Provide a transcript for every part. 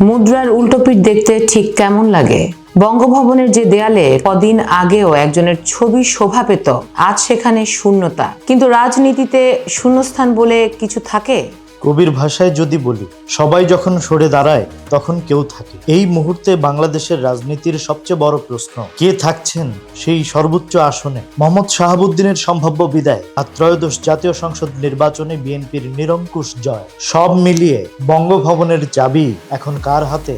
মুদ্রার উল্টোপিঠ দেখতে ঠিক কেমন লাগে? বঙ্গভবনের যে দেয়ালে কদিন আগেও একজনের ছবি শোভা পেত, আজ সেখানে শূন্যতা। কিন্তু রাজনীতিতে শূন্যস্থান বলে কিছু থাকে? কবির ভাষায় যদি বলি, সবাই যখন সরে দাঁড়ায় তখন কেউ থাকে। এই মুহূর্তে বাংলাদেশের রাজনীতির সবচেয়ে বড় প্রশ্ন, কে থাকছেন সেই সর্বোচ্চ আসনে? মোহাম্মদ শাহাবুদ্দিনের সম্ভাব্য বিদায় আর ত্রয়োদশ জাতীয় সংসদ নির্বাচনে বিএনপির নিরঙ্কুশ জয়, সব মিলিয়ে বঙ্গভবনের চাবি এখন কার হাতে?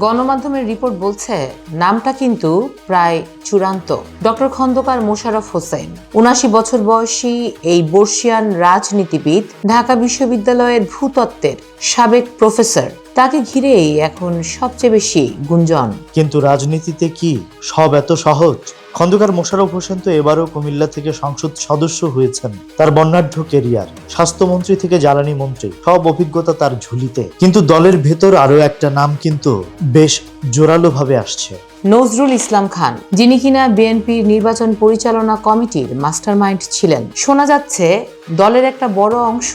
গণমাধ্যমের রিপোর্ট বলছে নামটা কিন্তু প্রায় চূড়ান্ত। ডক্টর খন্দকার মোশাররফ হোসেন, ৭৯ বছর বয়সী এই বর্ষিয়ান রাজনীতিবিদ, ঢাকা বিশ্ববিদ্যালয়ের ভূতত্ত্বের সাবেক প্রফেসর। তাকে ঘিরেই এখন সবচেয়ে বেশি গুঞ্জন। কিন্তু রাজনীতিতে কি সব এত সহজ? খন্দকার মোশাররফ হোসেন তো এবারও কুমিল্লা থেকে সংসদ সদস্য হয়েছেন। তার বর্ণাঢ্য কেরিয়ার, স্বাস্থ্যমন্ত্রী থেকে জ্বালানি মন্ত্রী, সব অভিজ্ঞতা তার ঝুলিতে। কিন্তু দলের ভেতর আরো একটা নাম কিন্তু বেশ জোরালো ভাবে আসছে। নজরুল ইসলাম খান, যিনি কিনা বিএনপির নির্বাচন পরিচালনা কমিটির মাস্টারমাইন্ড ছিলেন। শোনা যাচ্ছে দলের একটা বড় অংশ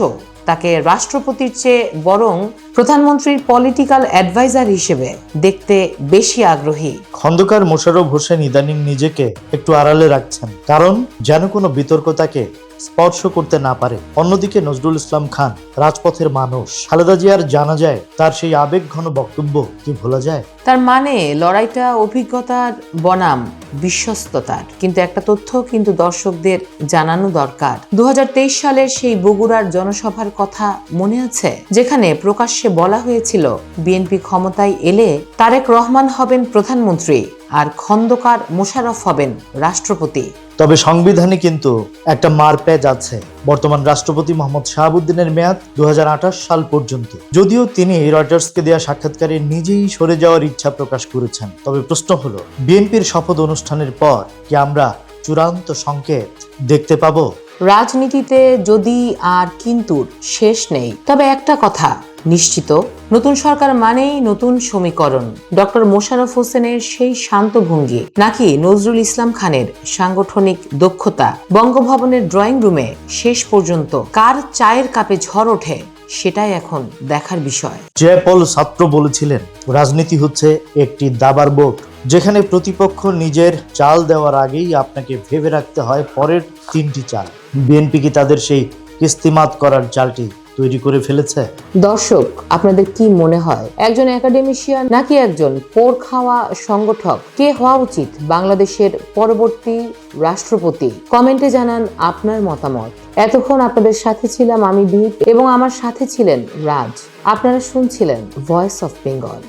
তাকে রাষ্ট্রপতির চেয়ে বরং প্রধানমন্ত্রীর পলিটিক্যাল অ্যাডভাইজার হিসেবে দেখতে বেশি আগ্রহী। খন্দকার মোশাররফ হোসেন ইদানিং নিজেকে একটু আড়ালে রাখছেন, কারণ যেন কোনো বিতর্ক তাকে স্পর্শ করতে না পারে। অন্যদিকে নজরুল ইসলাম খান রাজপথের মানুষ। খালেদা জিয়ার জানা যায় তার সেই আবেগঘন বক্তব্য কি ভোলা যায়? তার মানে লড়াইটা অভিজ্ঞতার বনাম বিশ্বস্ততার। কিন্তু একটা তথ্য কিন্তু দর্শকদের জানানো দরকার। ২০২৩ সালের সেই বগুড়ার জনসভার কথা মনে আছে, যেখানে প্রকাশ্যে বলা হয়েছিল বিএনপি ক্ষমতায় এলে তারেক রহমান হবেন প্রধানমন্ত্রী আর খন্দকার মোশাররফ হবেন রাষ্ট্রপতি। তবে সংবিধানে কিন্তু একটা মারপ্যাচ আছে। বর্তমান রাষ্ট্রপতি মোহাম্মদ শাহাবুদ্দিনের মেয়াদ ২০২৮ সাল পর্যন্ত। যদিও তিনি রয়টার্সকে দেওয়া সাক্ষাৎকারে নিজেই সরে যাওয়ার ইচ্ছা প্রকাশ করেছেন। তবে প্রশ্ন হলো, বিএনপির শপথ অনুষ্ঠানের পর কি আমরা চূড়ান্ত সংকেত দেখতে পাবো? রাজনীতিতে যদি আর কিন্তুর শেষ নেই, তবে একটা কথা নিশ্চিত, নতুন সরকার মানেই নতুন সমীকরণ। ডক্টর মোশাররফ হোসেনের সেই শান্ত ভঙ্গি নাকি নজরুল ইসলাম খানের সাংগঠনিক দক্ষতা? বঙ্গভবনের ড্রয়িং রুমে শেষ পর্যন্ত কার চায়ের কাপে ঝড় ওঠে, সেটাই এখন দেখার বিষয়। জয় পল ছাত্র বলেছিলেন, রাজনীতি হচ্ছে একটি দাবার বোর্ড, যেখানে প্রতিপক্ষ নিজের চাল দেওয়ার আগেই আপনাকে ভেবে রাখতে হয় পরের ৩টি চাল। বিএনপি কি তাদের সেই কিস্তিমাত করার চালটি তৈরি করে ফেলেছে? দর্শক, আপনাদের কি মনে হয়, একজন একাডেমিশিয়ান নাকি একজন পোর খাওয়া সংগঠক, কে হওয়া উচিত বাংলাদেশের পরবর্তী রাষ্ট্রপতি? কমেন্টে জানান আপনার মতামত। এতক্ষণ আপনাদের সাথে ছিলাম আমি দীপ, এবং আমার সাথে ছিলেন রাজ। আপনারা শুনছিলেন ভয়েস অফ বেঙ্গল।